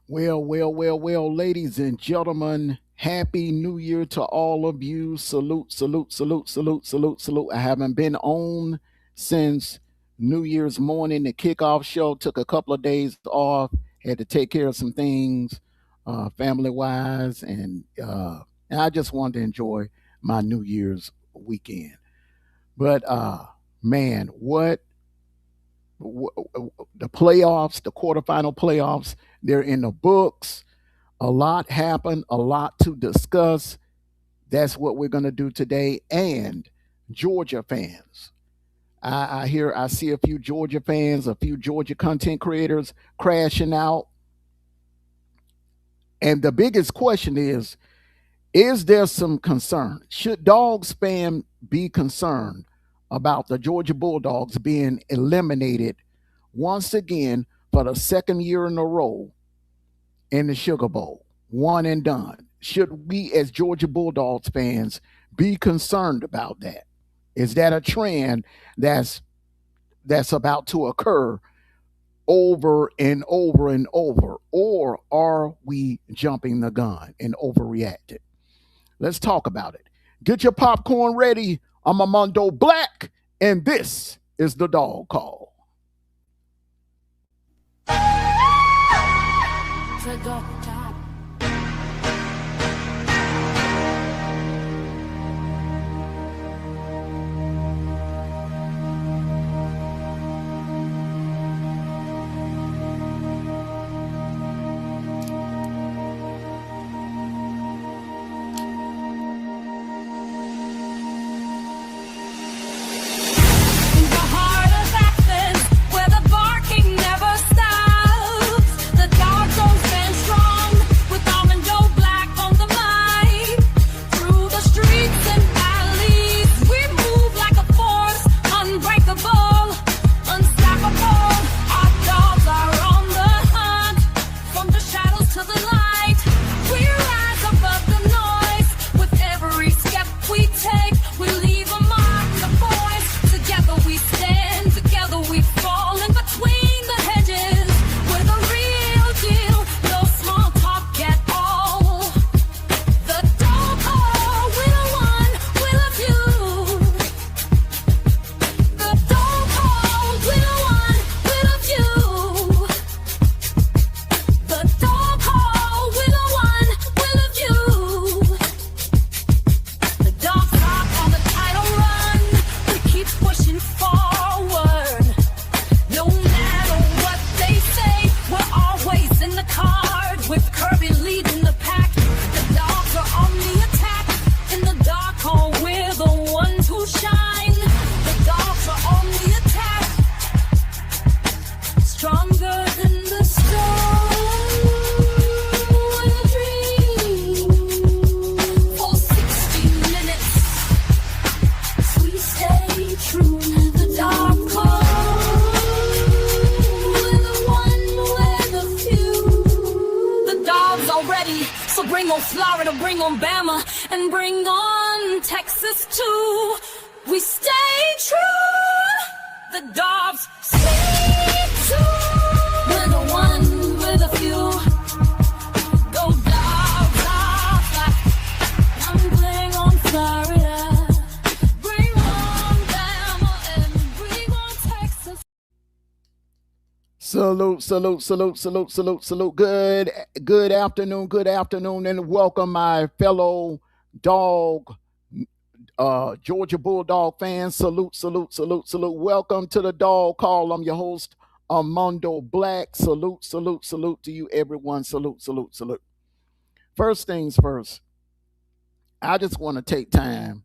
Well, ladies and gentlemen, happy new year to all of you. Salute. I haven't been on since New Year's morning. The kickoff show took a couple of days off, had to take care of some things, family wise, and I just wanted to enjoy my New Year's weekend. But man, the playoffs, the quarterfinal playoffs, they're in the books. A lot happened, a lot to discuss. That's what we're going to do today. And Georgia fans, I see a few Georgia fans, a few Georgia content creators crashing out. And the biggest question is there some concern? Should Dogs fan be concerned about the Georgia Bulldogs being eliminated once again for the second year in a row in the Sugar Bowl? One and done. Should we, as Georgia Bulldogs fans, be concerned about that? Is that a trend that's about to occur over and over and over, or are we jumping the gun and overreacting? Let's talk about it. Get your popcorn ready. I'm Amondo Black, and this is the Dog Call. Bring on Florida, bring on Bama, and bring on Texas too. We stay true. The Dogs stay true. We're the one with a few. Go Dogs off. I'm playing on Florida. Bring on Bama and bring on Texas. Salute. Good afternoon, and welcome my fellow dog, Georgia Bulldog fans. Salute. Welcome to the Dog Call. I'm your host, Amondo Black. Salute to you, everyone. Salute. First things first, I just want to take time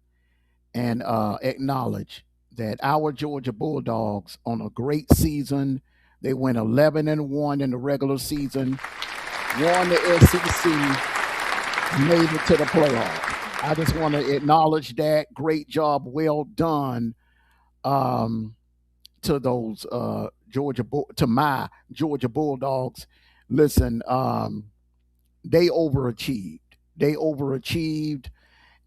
and acknowledge that our Georgia Bulldogs on a great season. They went 11-1 in the regular season, won the SEC, made it to the playoffs. I just want to acknowledge that. Great job, well done to those to my Georgia Bulldogs. Listen, they overachieved. They overachieved.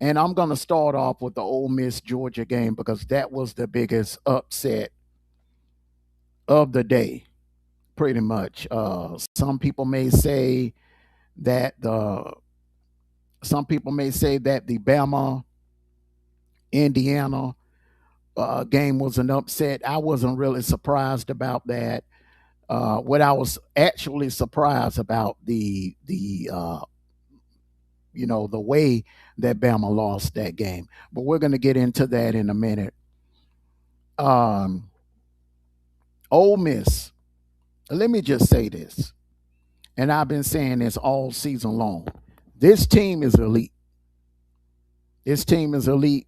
And I'm going to start off with the Ole Miss Georgia game because that was the biggest upset of the day. pretty much. Some people may say that the Bama Indiana game was an upset. I wasn't really surprised about that. What I was actually surprised about the way that Bama lost that game. But we're going to get into that in a minute. Um, Ole Miss. Let me just say this, and I've been saying this all season long. This team is elite. This team is elite.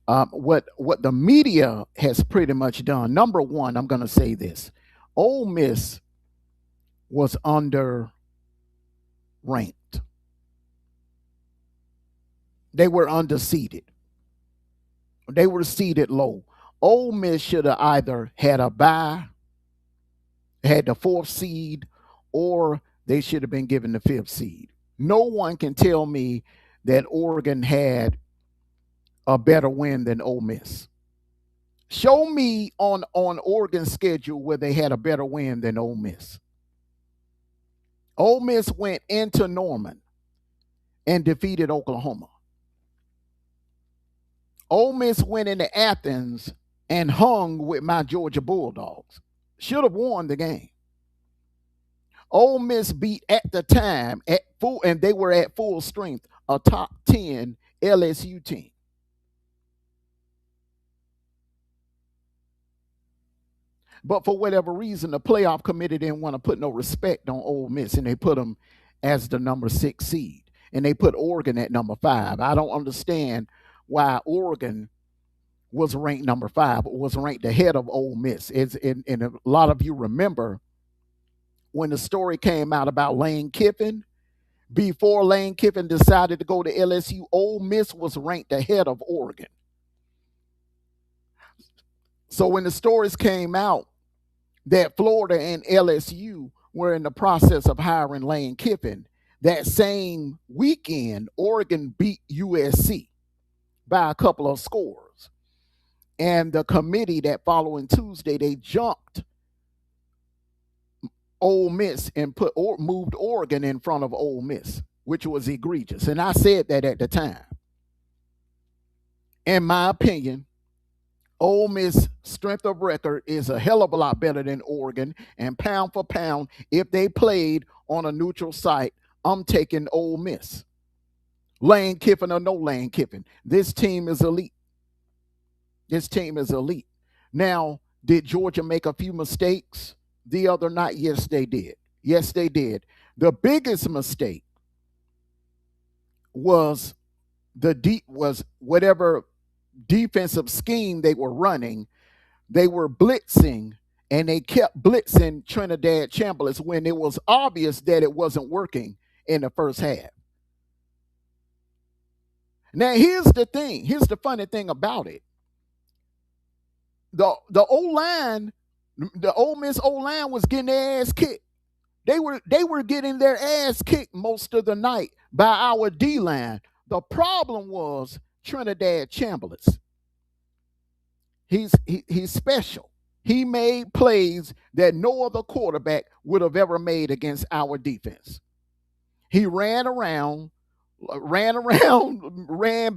What the media has pretty much done. Number one, I'm going to say this: Ole Miss was under ranked. They were underseeded. They were seeded low. Ole Miss should have either had a bye, had the fourth seed, or they should have been given the fifth seed. No one can tell me that Oregon had a better win than Ole Miss. Show me on Oregon's schedule where they had a better win than Ole Miss. Ole Miss went into Norman and defeated Oklahoma. Ole Miss went into Athens and hung with my Georgia Bulldogs. Should have won the game. Ole Miss beat at the time at full, and they were at full strength, a top 10 LSU team. But for whatever reason, the playoff committee didn't want to put no respect on Ole Miss, and they put them as the number 6 seed, and they put Oregon at number 5. I don't understand why Oregon was ranked number 5, but was ranked ahead of Ole Miss. And a lot of you remember when the story came out about Lane Kiffin. Before Lane Kiffin decided to go to LSU, Ole Miss was ranked ahead of Oregon. So when the stories came out that Florida and LSU were in the process of hiring Lane Kiffin, that same weekend, Oregon beat USC by a couple of scores. And the committee that following Tuesday, they jumped Ole Miss and moved Oregon in front of Ole Miss, which was egregious. And I said that at the time. In my opinion, Ole Miss strength of record is a hell of a lot better than Oregon, and pound for pound, if they played on a neutral site, I'm taking Ole Miss. Lane Kiffin or no Lane Kiffin, this team is elite. This team is elite. Now, did Georgia make a few mistakes the other night? Yes, they did. Yes, they did. The biggest mistake was whatever defensive scheme they were running. They were blitzing, and they kept blitzing Trinidad Chambliss when it was obvious that it wasn't working in the first half. Now, here's the thing. Here's the funny thing about it. The O-line, the Ole Miss O-line was getting their ass kicked. They were getting their ass kicked most of the night by our D-line. The problem was Trinidad Chambliss. He's special. He made plays that no other quarterback would have ever made against our defense. He ran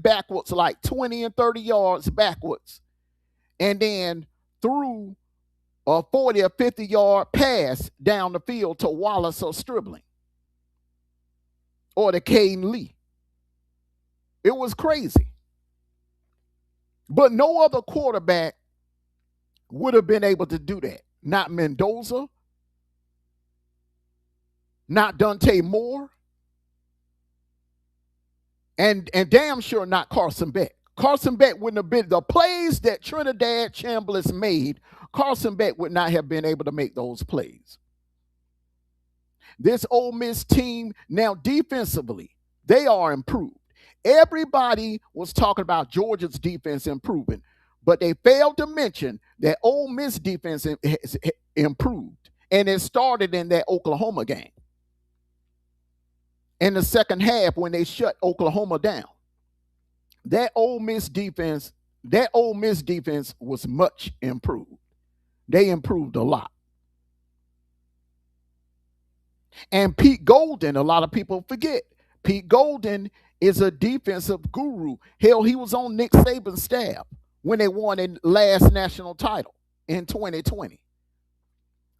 backwards like 20 and 30 yards backwards, and then threw a 40 or 50-yard pass down the field to Wallace or Stribling or to Caden Lee. It was crazy. But no other quarterback would have been able to do that. Not Mendoza, not Dante Moore, and damn sure not Carson Beck. Carson Beck wouldn't have been the plays that Trinidad Chambliss made. Carson Beck would not have been able to make those plays. This Ole Miss team, now defensively, they are improved. Everybody was talking about Georgia's defense improving, but they failed to mention that Ole Miss defense has improved, and it started in that Oklahoma game. In the second half, when they shut Oklahoma down, that Ole Miss defense was much improved. They improved a lot. And Pete Golden, a lot of people forget, Pete Golden is a defensive guru. Hell, he was on Nick Saban's staff when they won their last national title in 2020.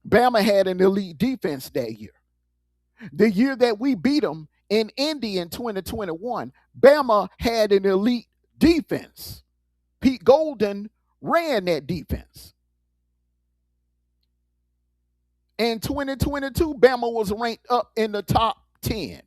Bama had an elite defense that year. The year that we beat them in Indy in 2021, Bama had an elite defense. Pete Golden ran that defense. In 2022, Bama was ranked up in the top 10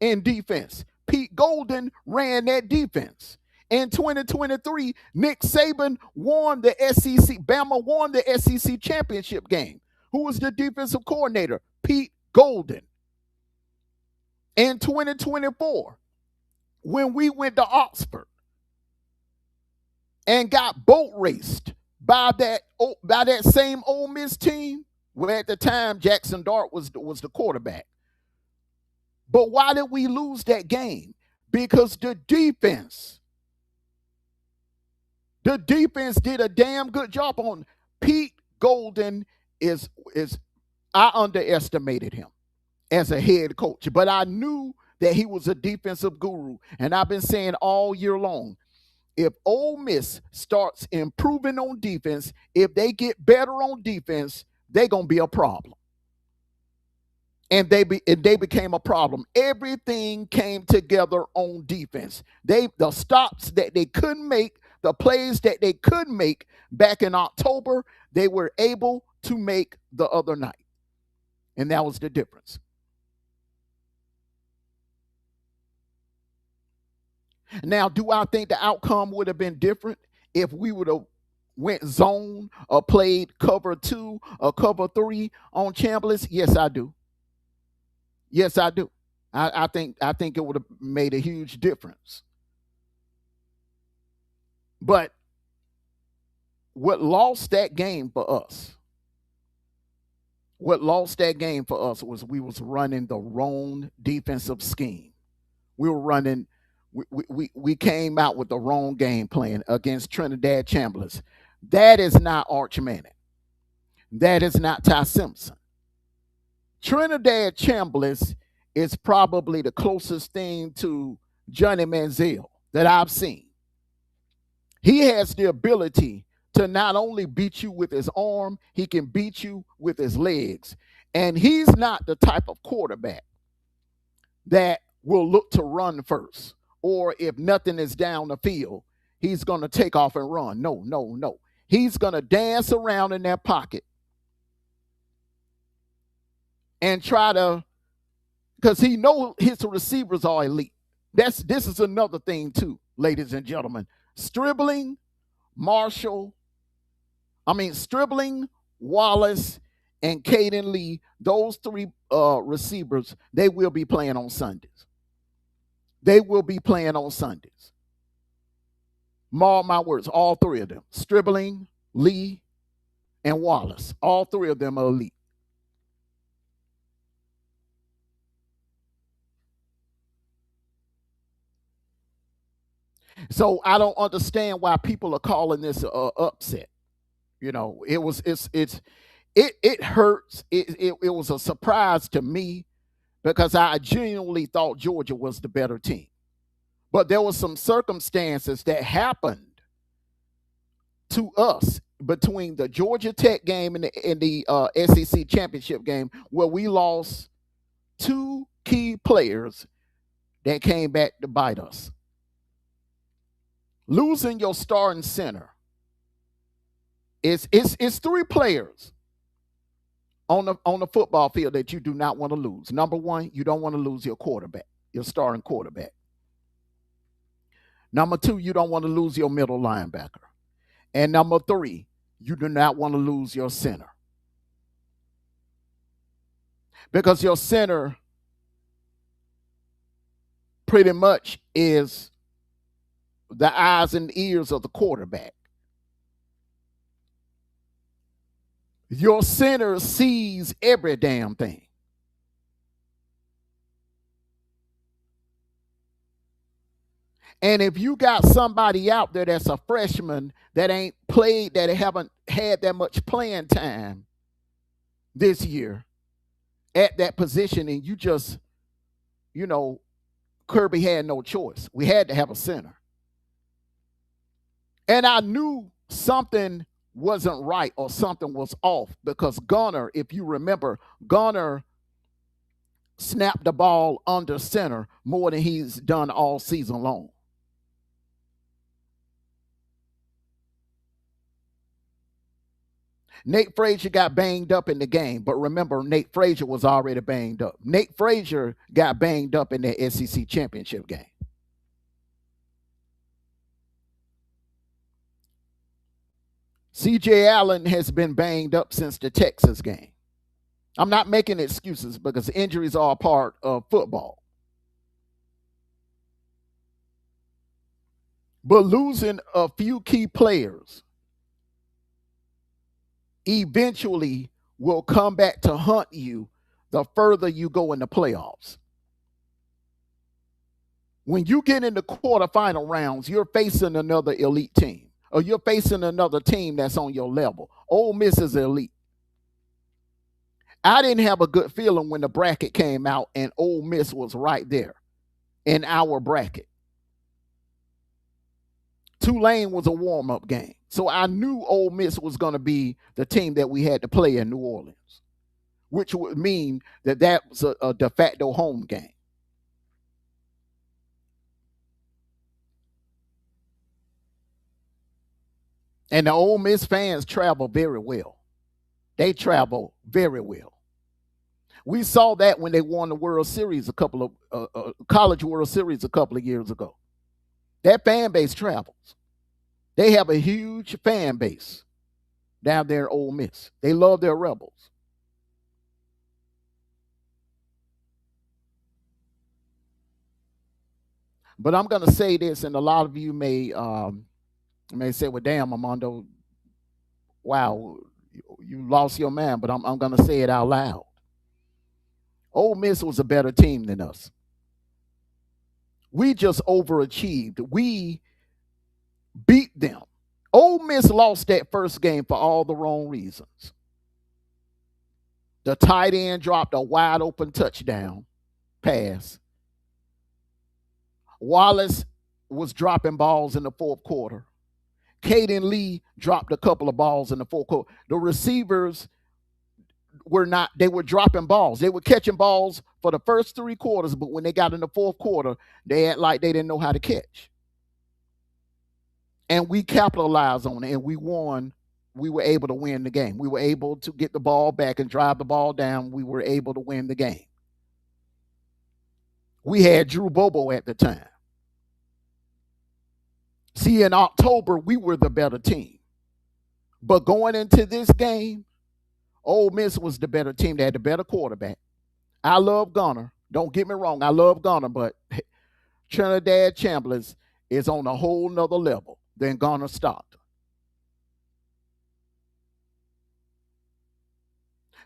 in defense. Pete Golden ran that defense. In 2023, Nick Saban won the SEC. Bama won the SEC championship game. Who was the defensive coordinator? Pete Golden. In 2024, when we went to Oxford and got boat raced by that same Ole Miss team, where at the time Jackson Dart was the quarterback. But why did we lose that game? Because the defense did a damn good job on Pete Golden. I underestimated him as a head coach, but I knew that he was a defensive guru. And I've been saying all year long, if Ole Miss starts improving on defense, if they get better on defense, they're going to be a problem. And they became a problem. Everything came together on defense. The stops that they couldn't make, the plays that they could make back in October, they were able to make the other night. And that was the difference. Now, do I think the outcome would have been different if we would have went zone or played cover 2 or cover 3 on Chambliss? Yes, I do. Yes, I do. I think it would have made a huge difference. But what lost that game for us? What lost that game for us was we was running the wrong defensive scheme. We were running. We came out with the wrong game plan against Trinidad Chambliss. That is not Arch Manning. That is not Ty Simpson. Trinidad Chambliss is probably the closest thing to Johnny Manziel that I've seen. He has the ability to not only beat you with his arm, he can beat you with his legs. And he's not the type of quarterback that will look to run first. Or if nothing is down the field, he's going to take off and run. No. He's going to dance around in that pocket and try to, because he knows his receivers are elite. This is another thing too, ladies and gentlemen. Stribling, Wallace, and Caden Lee, those 3 receivers, they will be playing on Sundays. They will be playing on Sundays. Mark my words, all 3 of them. Stribling, Lee, and Wallace. All 3 of them are elite. So I don't understand why people are calling this a upset. You know, it hurts. It was a surprise to me because I genuinely thought Georgia was the better team. But there were some circumstances that happened to us between the Georgia Tech game and the SEC championship game where we lost 2 key players that came back to bite us. Losing your starting center it's 3 players on the football field that you do not want to lose. Number 1, you don't want to lose your quarterback, your starting quarterback. Number 2, you don't want to lose your middle linebacker. And number 3, you do not want to lose your center. Because your center pretty much is the eyes and ears of the quarterback. Your center sees every damn thing. And if you got somebody out there that's a freshman that ain't played, that haven't had that much playing time this year, at that position, and you just, you know, Kirby had no choice. We had to have a center. And I knew something wasn't right or something was off because Gunner, if you remember, Gunner snapped the ball under center more than he's done all season long. Nate Frazier got banged up in the game, but remember, Nate Frazier was already banged up. Nate Frazier got banged up in the SEC championship game. CJ Allen has been banged up since the Texas game. I'm not making excuses because injuries are a part of football. But losing a few key players eventually will come back to hunt you the further you go in the playoffs. When you get in the quarterfinal rounds, you're facing another elite team, or you're facing another team that's on your level. Ole Miss is elite. I didn't have a good feeling when the bracket came out and Ole Miss was right there in our bracket. Tulane was a warm-up game. So I knew Ole Miss was going to be the team that we had to play in New Orleans, which would mean that that was a de facto home game. And the Ole Miss fans travel very well. They travel very well. We saw that when they won the World Series College World Series a couple of years ago. That fan base travels. They have a huge fan base down there in Ole Miss. They love their Rebels. But I'm going to say this, and a lot of you may say, well, damn, Amondo, wow, you lost your man, but I'm going to say it out loud. Ole Miss was a better team than us. We just overachieved. We beat them. Ole Miss lost that first game for all the wrong reasons. The tight end dropped a wide open touchdown pass. Wallace was dropping balls in the fourth quarter. Caden Lee dropped a couple of balls in the fourth quarter. The receivers they were dropping balls. They were catching balls for the first 3 quarters, but when they got in the fourth quarter, they act like they didn't know how to catch. And we capitalized on it, and we won. We were able to win the game. We were able to get the ball back and drive the ball down. We were able to win the game. We had Drew Bobo at the time. See, in October, we were the better team. But going into this game, Ole Miss was the better team. They had the better quarterback. I love Gunner. Don't get me wrong. I love Gunner, but Trinidad Chambliss is on a whole nother level than Gunner Stockton.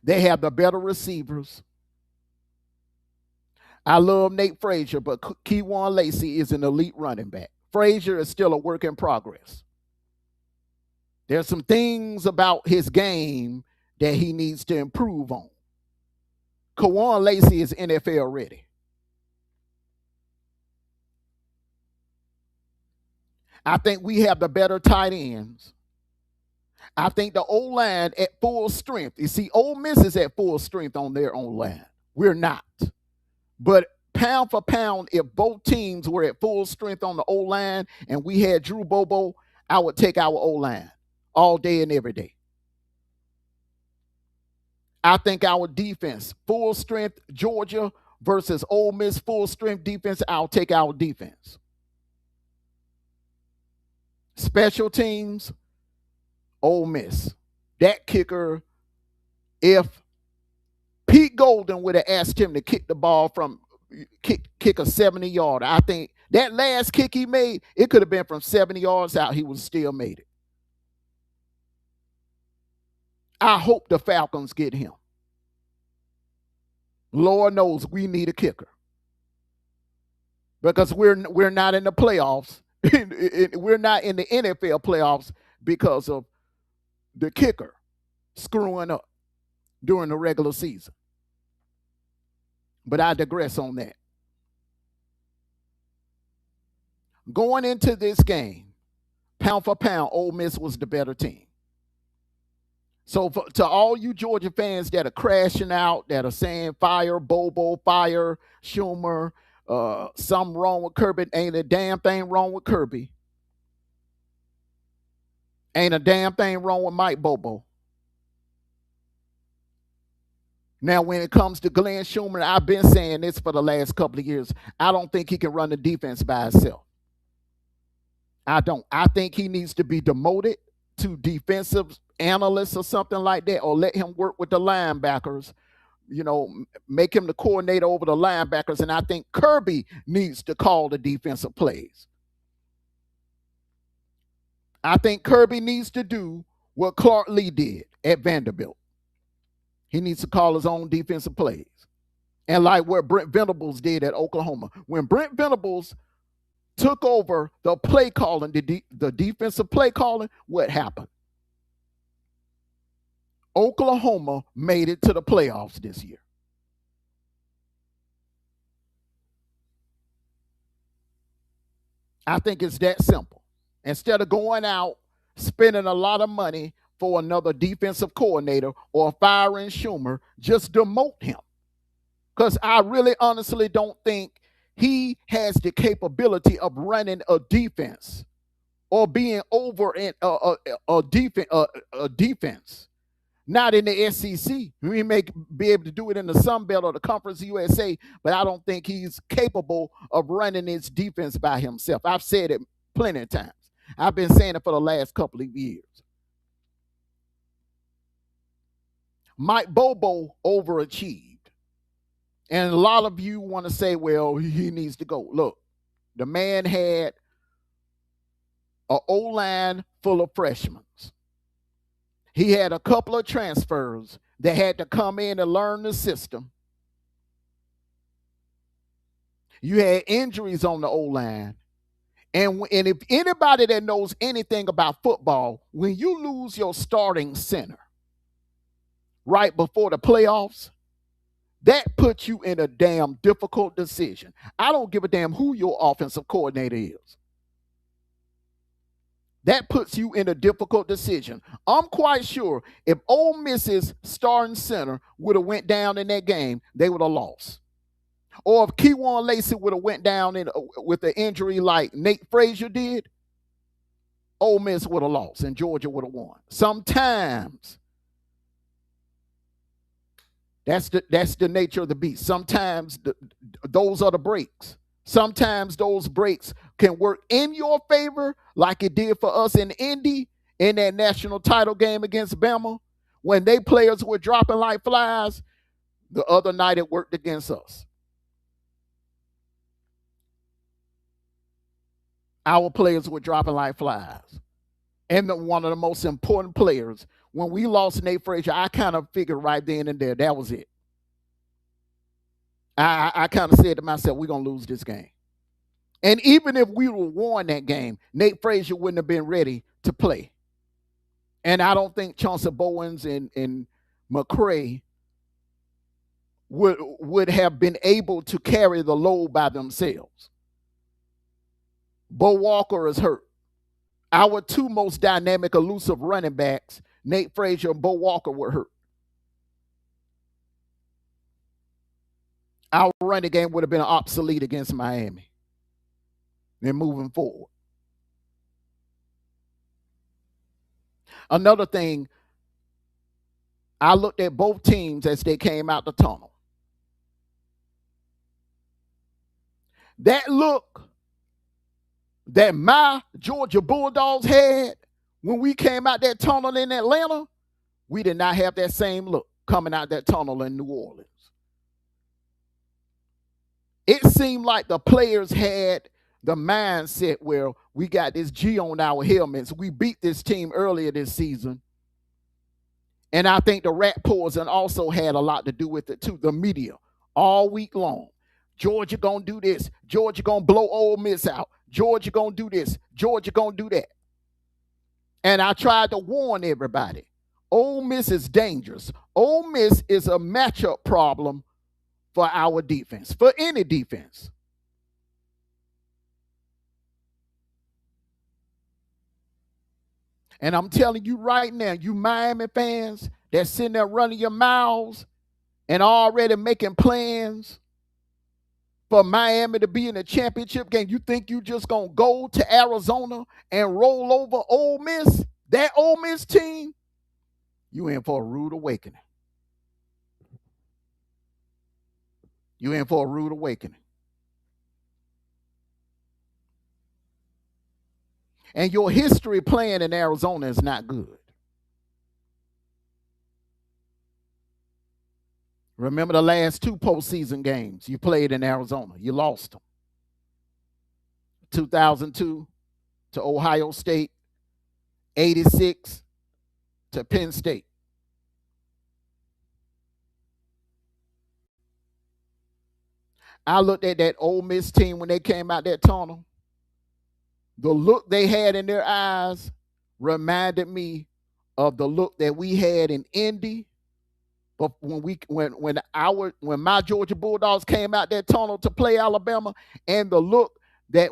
They have the better receivers. I love Nate Frazier, but Keywan Lacey is an elite running back. Frazier is still a work in progress. There's some things about his game that he needs to improve on. Keywan Lacey is NFL ready. I think we have the better tight ends. I think the O-line at full strength. You see, Ole Miss is at full strength on their own line. We're not. But pound for pound, if both teams were at full strength on the O-line and we had Drew Bobo, I would take our O-line all day and every day. I think our defense, full strength Georgia versus Ole Miss full strength defense, I'll take our defense. Special teams, Ole Miss. That kicker, if Pete Golden would have asked him to kick the ball from kick a 70-yarder, I think that last kick he made, it could have been from 70 yards out. He would still made it. I hope the Falcons get him. Lord knows we need a kicker because we're not in the playoffs. We're not in the NFL playoffs because of the kicker screwing up during the regular season. But I digress on that. Going into this game, pound for pound, Ole Miss was the better team. So to all you Georgia fans that are crashing out, that are saying fire Bobo, fire Schumer, something wrong with Kirby, ain't a damn thing wrong with Kirby. Ain't a damn thing wrong with Mike Bobo. Now, when it comes to Glenn Schumer, I've been saying this for the last couple of years. I don't think he can run the defense by himself. I don't. I think he needs to be demoted to defensive analyst or something like that, or let him work with the linebackers, make him the coordinator over the linebackers. And I think Kirby needs to call the defensive plays. I think Kirby needs to do what Clark Lee did at Vanderbilt. He needs to call his own defensive plays. And like what Brent Venables did at Oklahoma. When Brent Venables took over the play calling, the defensive play calling, what happened? Oklahoma made it to the playoffs this year. I think it's that simple. Instead of going out, spending a lot of money for another defensive coordinator or firing Schumer, just demote him. Because I really honestly don't think he has the capability of running a defense or being over in a defense. Not in the SEC. We may be able to do it in the Sun Belt or the Conference USA, but I don't think he's capable of running his defense by himself. I've said it plenty of times. I've been saying it for the last couple of years. Mike Bobo overachieved. And a lot of you want to say, well, he needs to go. Look, the man had an O-line full of freshmen. He had a couple of transfers that had to come in and learn the system. You had injuries on the O-line. And if anybody that knows anything about football, when you lose your starting center right before the playoffs, that puts you in a damn difficult decision. I don't give a damn who your offensive coordinator is. That puts you in a difficult decision. I'm quite sure if Ole Miss's starting center would have went down in that game, they would have lost. Or if Keywan Lacey would have went down with an injury like Nate Frazier did, Ole Miss would have lost and Georgia would have won. Sometimes that's the nature of the beast. Sometimes those are the breaks. Sometimes those breaks can work in your favor, like it did for us in Indy in that national title game against Bama. When they players were dropping like flies, the other night it worked against us. Our players were dropping like flies. And one of the most important players, when we lost Nate Frazier, I kind of figured right then and there, that was it. I kind of said to myself, we're going to lose this game. And even if we would have won that game, Nate Frazier wouldn't have been ready to play. And I don't think Chauncey Bowens and McCray would have been able to carry the load by themselves. Bo Walker is hurt. Our two most dynamic, elusive running backs, Nate Frazier and Bo Walker, were hurt. Our running game would have been obsolete against Miami. And moving forward. Another thing, I looked at both teams as they came out the tunnel. That look that my Georgia Bulldogs had when we came out that tunnel in Atlanta, we did not have that same look coming out that tunnel in New Orleans. It seemed like the players had the mindset where we got this G on our helmets. We beat this team earlier this season. And I think the rat poison also had a lot to do with it too. The media all week long. Georgia gonna do this. Georgia gonna blow Ole Miss out. Georgia gonna do this. Georgia gonna do that. And I tried to warn everybody. Ole Miss is dangerous. Ole Miss is a matchup problem for our defense, for any defense. And I'm telling you right now, you Miami fans that's sitting there running your mouths and already making plans for Miami to be in a championship game, you think you just going to go to Arizona and roll over Ole Miss, that Ole Miss team? You in for a rude awakening. You in for a rude awakening. And your history playing in Arizona is not good. Remember the last two postseason games you played in Arizona. You lost them. 2002 to Ohio State, 86 to Penn State. I looked at that Ole Miss team when they came out that tunnel. The look they had in their eyes reminded me of the look that we had in Indy. But when my Georgia Bulldogs came out that tunnel to play Alabama, and the look that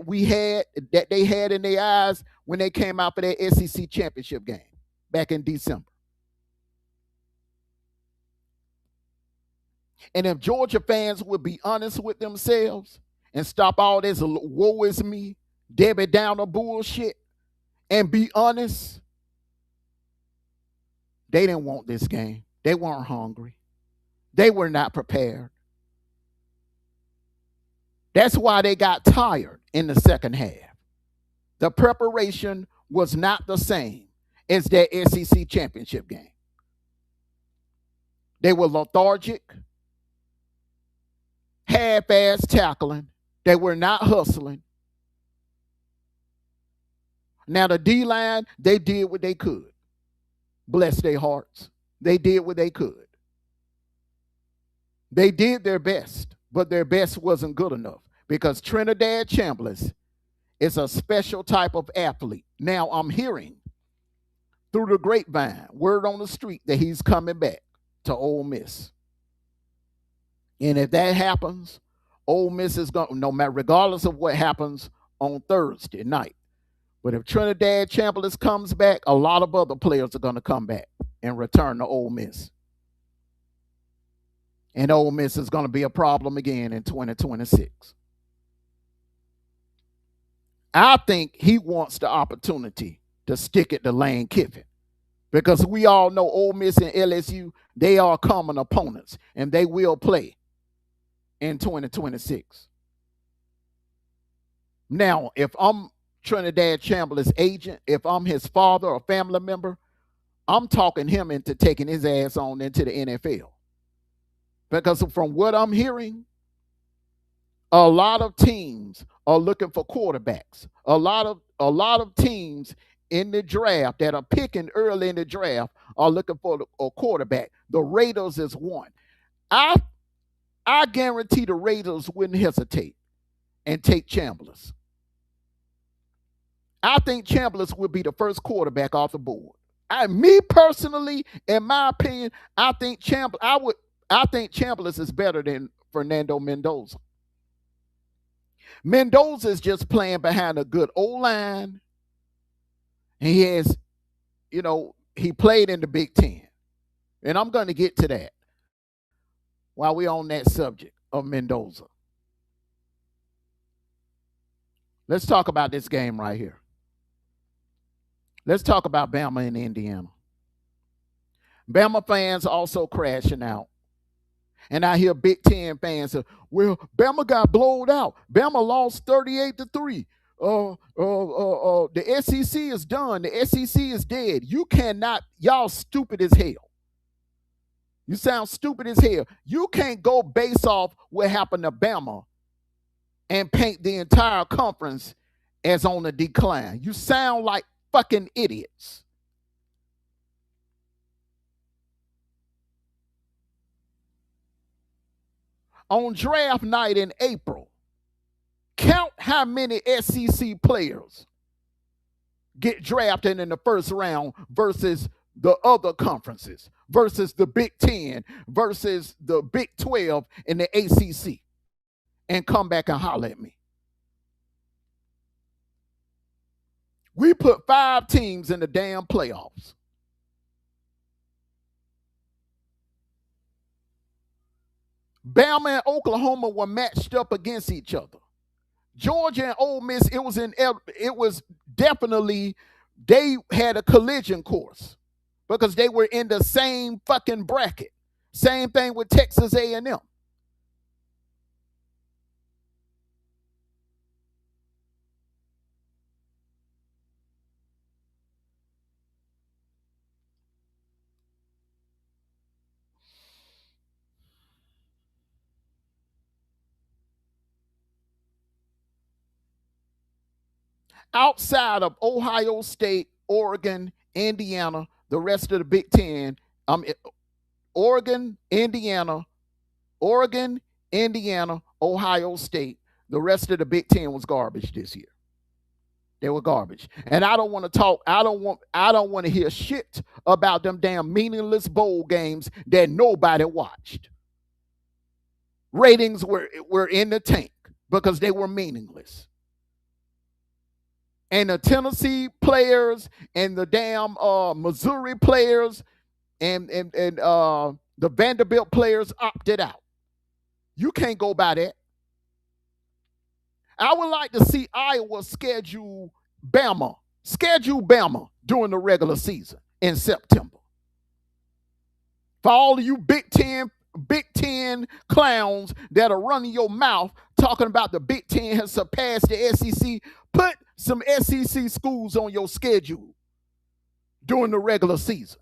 they had in their eyes when they came out for that SEC championship game back in December. And if Georgia fans would be honest with themselves and stop all this woe is me, Debbie Downer bullshit, and be honest, they didn't want this game. They weren't hungry. They were not prepared. That's why they got tired in the second half. The preparation was not the same as that SEC championship game. They were lethargic, half-ass tackling. They were not hustling. Now the D-line, they did what they could. Bless their hearts. They did what they could. They did their best, but their best wasn't good enough because Trinidad Chambliss is a special type of athlete. Now I'm hearing through the grapevine, word on the street, that he's coming back to Ole Miss. And if that happens, Ole Miss is going, no matter, regardless of what happens on Thursday night. But if Trinidad Chambliss comes back, a lot of other players are going to come back and return to Ole Miss. And Ole Miss is going to be a problem again in 2026. I think he wants the opportunity to stick it to Lane Kiffin because we all know Ole Miss and LSU, they are common opponents, and they will play in 2026. Now, if I'm Trinidad Chambliss' agent, if I'm his father or family member, I'm talking him into taking his ass on into the NFL. Because from what I'm hearing, a lot of teams are looking for quarterbacks. A lot of teams in the draft that are picking early in the draft are looking for a quarterback. The Raiders is one. I guarantee the Raiders wouldn't hesitate and take Chambliss. I think Chambliss would be the first quarterback off the board. Me personally, in my opinion, I think Chambliss is better than Fernando Mendoza. Mendoza is just playing behind a good O-line. He has, he played in the Big Ten. And I'm going to get to that while we're on that subject of Mendoza. Let's talk about this game right here. Let's talk about Bama and Indiana. Bama fans also crashing out. And I hear Big Ten fans say, well, Bama got blowed out. Bama lost 38-3. The SEC is done. The SEC is dead. You cannot, y'all stupid as hell. You sound stupid as hell. You can't go base off what happened to Bama and paint the entire conference as on a decline. You sound like fucking idiots. On draft night in April, count how many SEC players get drafted in the first round versus the other conferences. versus the Big 10 versus the Big 12 and the ACC and come back and holler at me. We put 5 teams in the damn playoffs. Bama and Oklahoma were matched up against each other. Georgia and Ole Miss, it was definitely, they had a collision course because they were in the same fucking bracket. Same thing with Texas A&M. Outside of Ohio State, Oregon, Indiana, the rest of the Big 10, Oregon, Indiana, Ohio State, the rest of the Big 10 was garbage this year. They were garbage. And I don't want to talk, I don't want to hear shit about them damn meaningless bowl games that nobody watched. Ratings were in the tank because they were meaningless. And the Tennessee players and the damn Missouri players and the Vanderbilt players opted out. You can't go by that. I would like to see Iowa schedule Bama during the regular season in September. For all of you Big Ten clowns that are running your mouth talking about the Big Ten has surpassed the SEC, put some SEC schools on your schedule during the regular season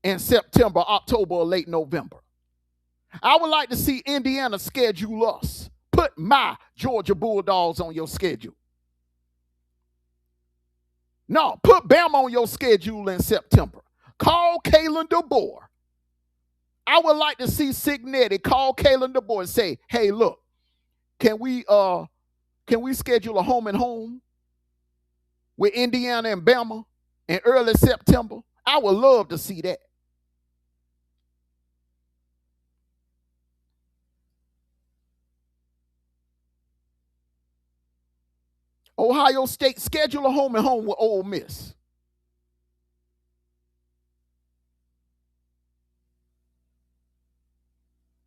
in September, October, or late November. I would like to see Indiana schedule us. Put my Georgia Bulldogs on your schedule. No, put Bama on your schedule in September. Call Kalen DeBoer. I would like to see Signetti call Kalen DeBoer and say, hey, look, can we schedule a home and home with Indiana and Bama in early September? I would love to see that. Ohio State, schedule a home and home with Ole Miss.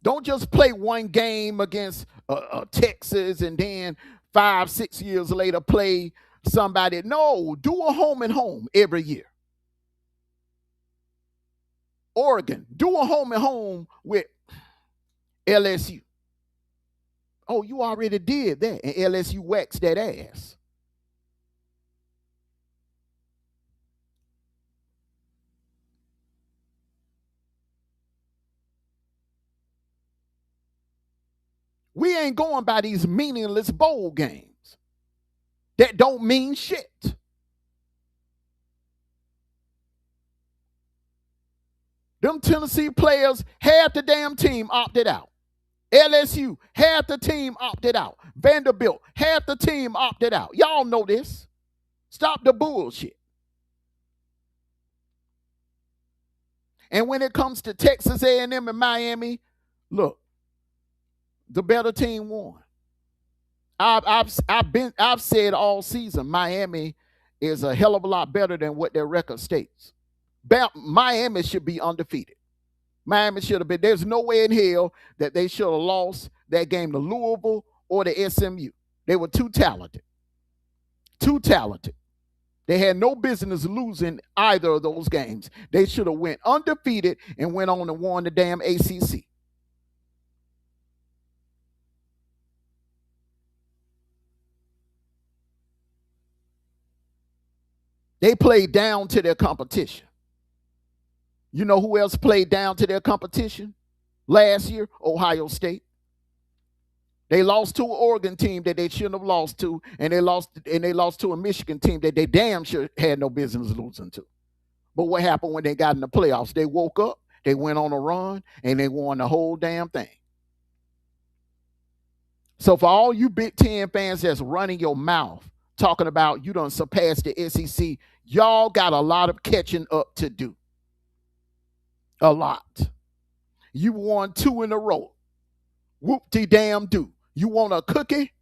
Don't just play one game against Texas and then 5-6 years later play somebody. No, do a home and home every year. Oregon, do a home and home with LSU. Oh, you already did that, and LSU waxed that ass. We ain't going by these meaningless bowl games that don't mean shit. Them Tennessee players, half the damn team opted out. LSU, half the team opted out. Vanderbilt, half the team opted out. Y'all know this. Stop the bullshit. And when it comes to Texas A&M and Miami, look, the better team won. I've said all season Miami is a hell of a lot better than what their record states. Miami should be undefeated. Miami should have been. There's no way in hell that they should have lost that game to Louisville or to SMU. They were too talented. Too talented. They had no business losing either of those games. They should have went undefeated and went on and won the damn ACC. They played down to their competition. You know who else played down to their competition last year? Ohio State. They lost to an Oregon team that they shouldn't have lost to, and they lost to a Michigan team that they damn sure had no business losing to. But what happened when they got in the playoffs? They woke up, they went on a run, and they won the whole damn thing. So for all you Big Ten fans that's running your mouth, talking about you done surpassed the SEC, y'all got a lot of catching up to do. A lot. You won 2 in a row. Whoop-de-damn-do. You want a cookie?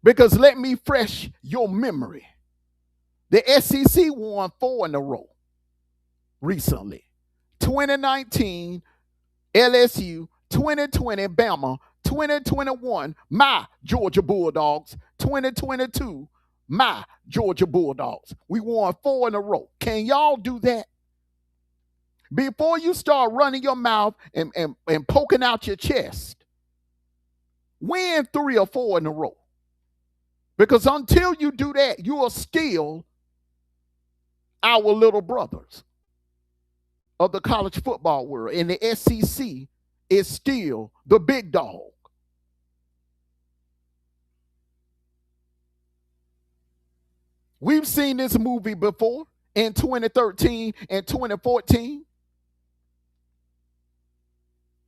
Because let me fresh your memory. The SEC won 4 in a row recently. 2019, LSU, 2020, Bama, 2021, my Georgia Bulldogs, 2022, my Georgia Bulldogs. We won 4 in a row. Can y'all do that? Before you start running your mouth and poking out your chest, win 3 or 4 in a row. Because until you do that, you are still our little brothers of the college football world. And the SEC is still the big dog. We've seen this movie before in 2013 and 2014.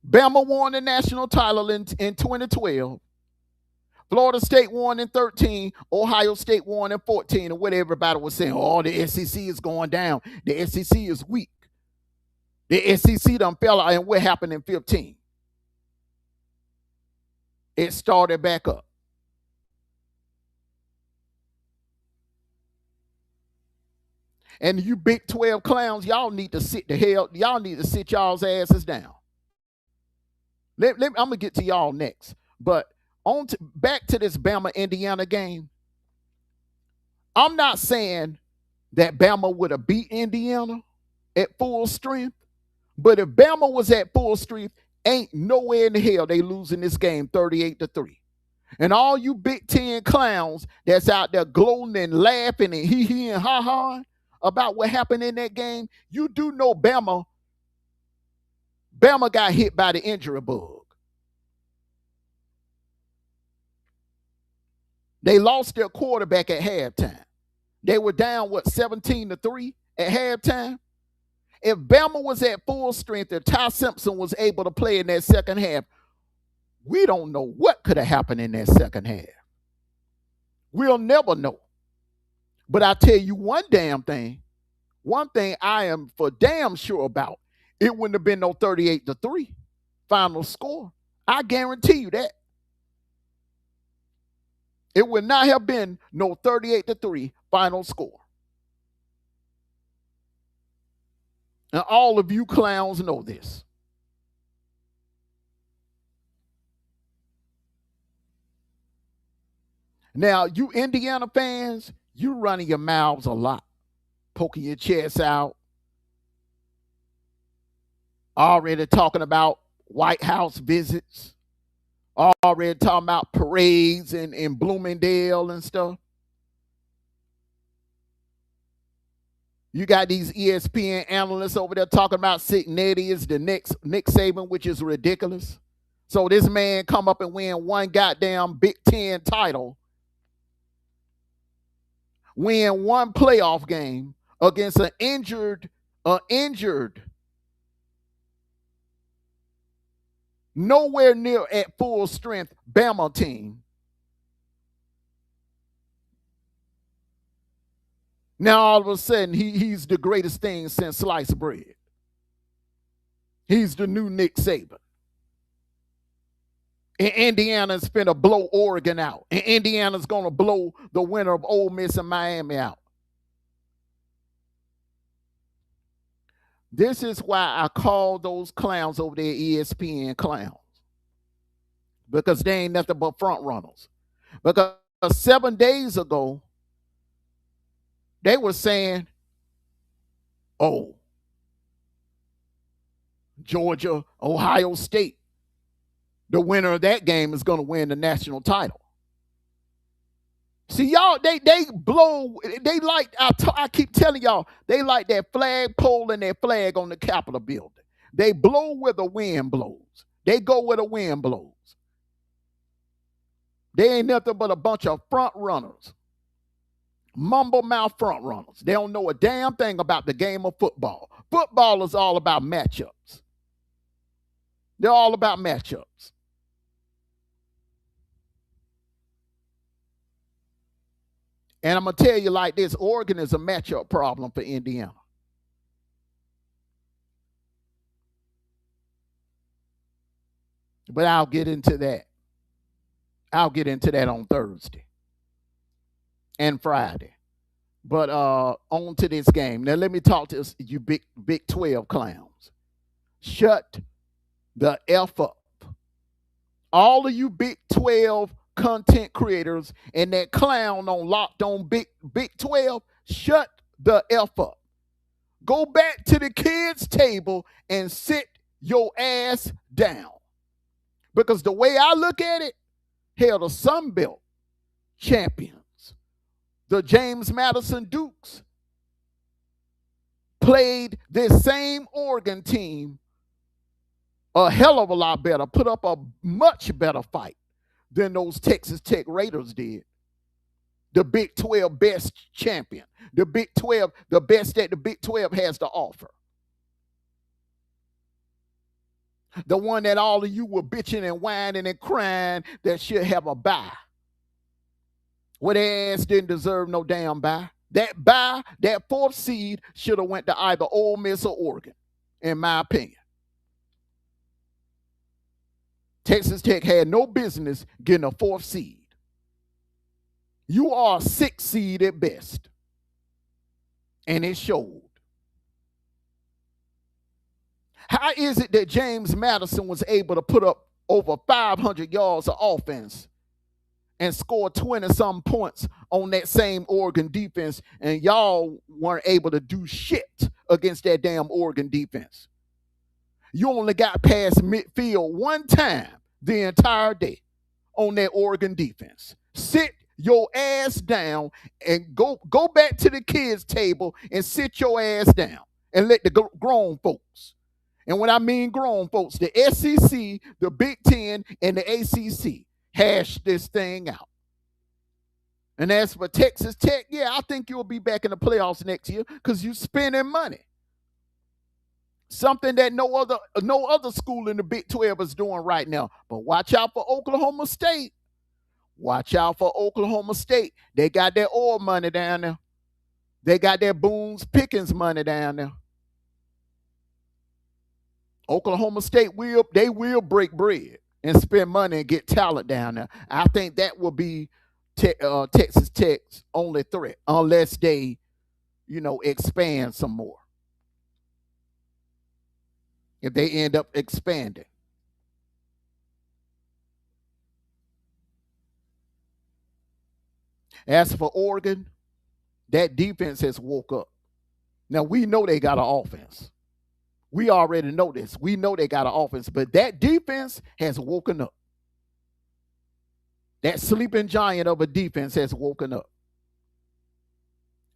Bama won the national title in 2012. Florida State won in 13. Ohio State won in 14. And what everybody was saying, oh, the SEC is going down. The SEC is weak. The SEC done fell out. And what happened in 15? It started back up. And you Big 12 clowns, y'all need to sit y'all's asses down. I'm going to get to y'all next. But back to this Bama-Indiana game. I'm not saying that Bama would have beat Indiana at full strength. But if Bama was at full strength, ain't nowhere in the hell they losing this game 38-3. And all you Big Ten clowns that's out there gloating and laughing and hee and ha about what happened in that game, you do know Bama got hit by the injury bug. They lost their quarterback at halftime. They were down, 17-3 at halftime? If Bama was at full strength, if Ty Simpson was able to play in that second half, we don't know what could have happened in that second half. We'll never know. But I tell you one thing I am for damn sure about, it wouldn't have been no 38-3 final score. I guarantee you that. It would not have been no 38-3 final score. And all of you clowns know this. Now, you Indiana fans, you running your mouths a lot, poking your chests out, already talking about White House visits, already talking about parades in Bloomingdale and stuff. You got these ESPN analysts over there talking about Cincinnati is the next Nick Saban, which is ridiculous. So this man come up and win one goddamn Big Ten title, win one playoff game against an injured, nowhere near at full strength Bama team. Now all of a sudden he's the greatest thing since sliced bread. He's the new Nick Saban. And Indiana's finna blow Oregon out. And Indiana's gonna blow the winner of Ole Miss and Miami out. This is why I call those clowns over there ESPN clowns. Because they ain't nothing but front runners. Because 7 days ago, they were saying, oh, Georgia, Ohio State, the winner of that game is going to win the national title. See, y'all, they blow, they like, I keep telling y'all, they like that flagpole and that flag on the Capitol building. They blow where the wind blows. They go where the wind blows. They ain't nothing but a bunch of front runners. Mumble mouth front runners. They don't know a damn thing about the game of football. Football is all about matchups. They're all about matchups. And I'm going to tell you like this, Oregon is a matchup problem for Indiana. But I'll get into that. I'll get into that on Thursday and Friday. But on to this game. Now let me talk to you Big 12 clowns. Shut the F up. All of you Big 12 content creators and that clown on Locked On Big 12, shut the F up. Go back to the kids' table and sit your ass down. Because the way I look at it, hell, the Sun Belt champions, the James Madison Dukes, played this same Oregon team a hell of a lot better, put up a much better fight than those Texas Tech Raiders did. The Big 12 best champion. The Big 12, the best that the Big 12 has to offer. The one that all of you were bitching and whining and crying that should have a bye. Well, their ass didn't deserve no damn bye. That bye, that fourth seed, should have went to either Ole Miss or Oregon, in my opinion. Texas Tech had no business getting a fourth seed. You are a sixth seed at best. And it showed. How is it that James Madison was able to put up over 500 yards of offense and score 20-some points on that same Oregon defense, and y'all weren't able to do shit against that damn Oregon defense? You only got past midfield one time the entire day on that Oregon defense. Sit your ass down and go back to the kids' table and sit your ass down and let the grown folks. And when I mean grown folks, the SEC, the Big Ten, and the ACC hash this thing out. And as for Texas Tech, yeah, I think you'll be back in the playoffs next year because you're spending money. Something that no other school in the Big 12 is doing right now. But watch out for Oklahoma State. Watch out for Oklahoma State. They got their oil money down there. They got their Boone's Pickens money down there. Oklahoma State will break bread and spend money and get talent down there. I think that will be Texas Tech's only threat unless they, expand some more. If they end up expanding. As for Oregon, that defense has woke up. Now, we know they got an offense. We already know this. We know they got an offense, but that defense has woken up. That sleeping giant of a defense has woken up.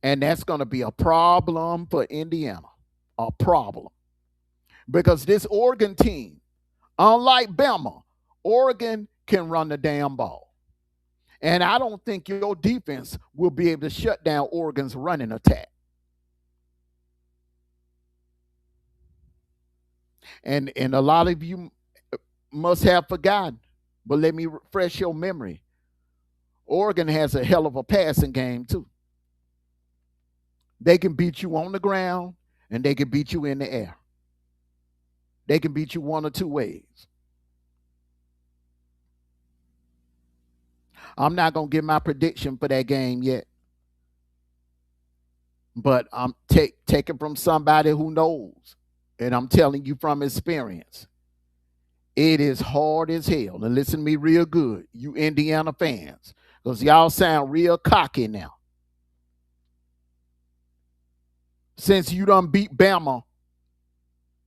And that's going to be a problem for Indiana. A problem. Because this Oregon team, unlike Bama, Oregon can run the damn ball. And I don't think your defense will be able to shut down Oregon's running attack. And a lot of you must have forgotten, but let me refresh your memory. Oregon has a hell of a passing game, too. They can beat you on the ground, and they can beat you in the air. They can beat you one or two ways. I'm not going to give my prediction for that game yet. But I'm taking from somebody who knows. And I'm telling you from experience. It is hard as hell. And listen to me real good, you Indiana fans. Because y'all sound real cocky now. Since you done beat Bama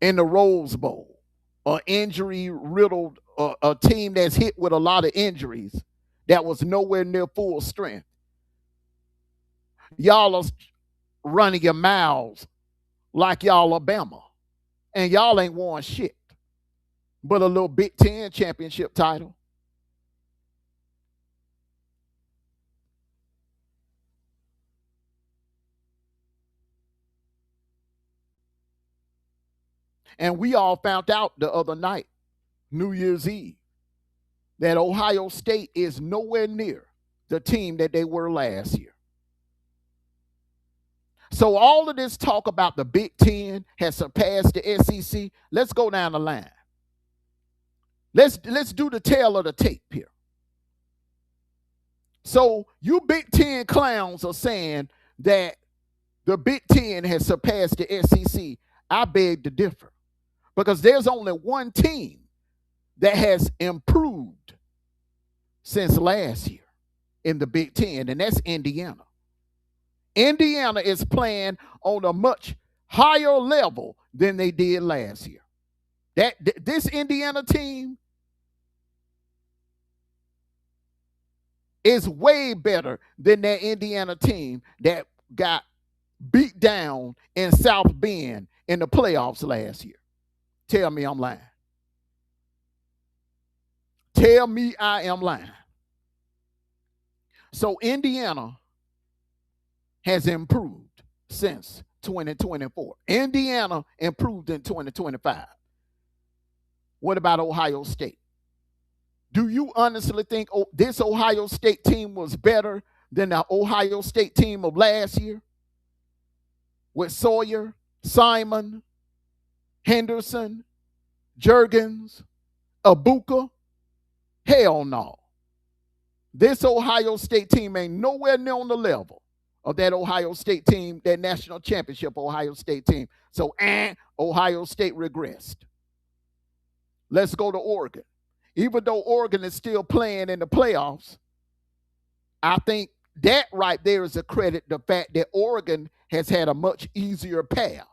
in the Rose Bowl, an injury-riddled, a team that's hit with a lot of injuries that was nowhere near full strength. Y'all are running your mouths like y'all are Bama. And y'all ain't won shit but a little Big Ten championship title. And we all found out the other night, New Year's Eve, that Ohio State is nowhere near the team that they were last year. So all of this talk about the Big Ten has surpassed the SEC. Let's go down the line. Let's do the tail of the tape here. So you Big Ten clowns are saying that the Big Ten has surpassed the SEC. I beg to differ, because there's only one team that has improved since last year in the Big Ten, and that's Indiana. Indiana is playing on a much higher level than they did last year. This Indiana team is way better than that Indiana team that got beat down in South Bend in the playoffs last year. Tell me I'm lying. Tell me I am lying. So Indiana has improved since 2024. Indiana improved in 2025. What about Ohio State? Do you honestly think this Ohio State team was better than the Ohio State team of last year? With Sawyer, Simon, Henderson, Juergens, Abuka? Hell no. This Ohio State team ain't nowhere near on the level of that Ohio State team, that national championship Ohio State team. So, Ohio State regressed. Let's go to Oregon. Even though Oregon is still playing in the playoffs, I think that right there is a credit the fact that Oregon has had a much easier path.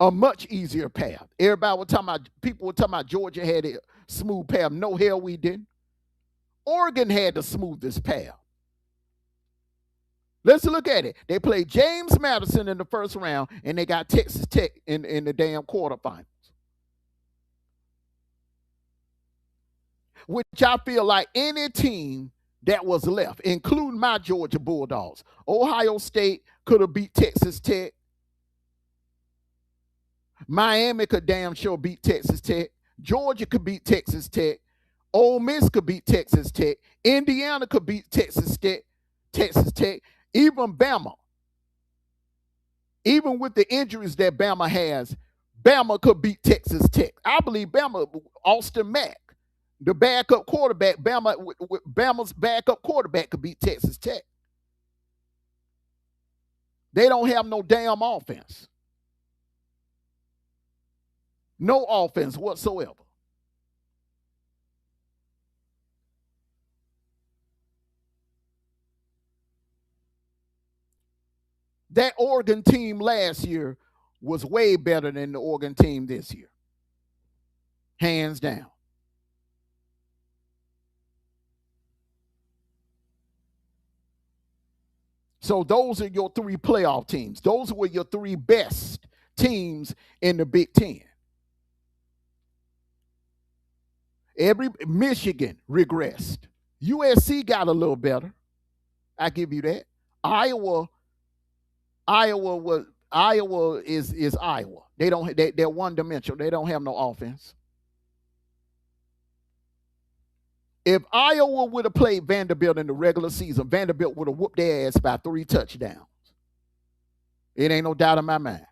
A much easier path. Everybody was talking about, people were talking about Georgia had a smooth path. No, hell we didn't. Oregon had the smoothest path. Let's look at it. They played James Madison in the first round, and they got Texas Tech in the damn quarterfinals. Which I feel like any team that was left, including my Georgia Bulldogs, Ohio State could have beat Texas Tech. Miami could damn sure beat Texas Tech. Georgia could beat Texas Tech. Ole Miss could beat Texas Tech. Indiana could beat Texas Tech. Even Bama. Even with the injuries that Bama has, Bama could beat Texas Tech. I believe Bama, Austin Mack, the backup quarterback, Bama's backup quarterback could beat Texas Tech. They don't have no damn offense. No offense whatsoever. That Oregon team last year was way better than the Oregon team this year. Hands down. So those are your three playoff teams. Those were your three best teams in the Big Ten. Michigan regressed. USC got a little better. I give you that. Iowa is Iowa. They're one dimensional. They don't have no offense. If Iowa would have played Vanderbilt in the regular season, Vanderbilt would have whooped their ass by 3 touchdowns. It ain't no doubt in my mind.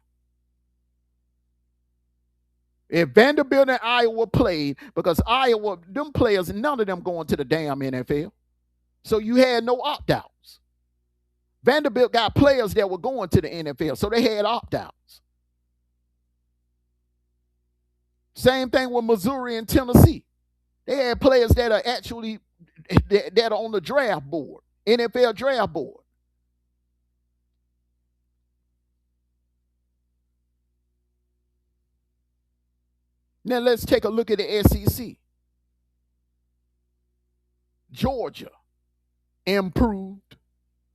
If Vanderbilt and Iowa played, because Iowa, them players, none of them going to the damn NFL. So you had no opt-outs. Vanderbilt got players that were going to the NFL, so they had opt-outs. Same thing with Missouri and Tennessee. They had players that are actually that are on the draft board, NFL draft board. Now let's take a look at the SEC. Georgia improved.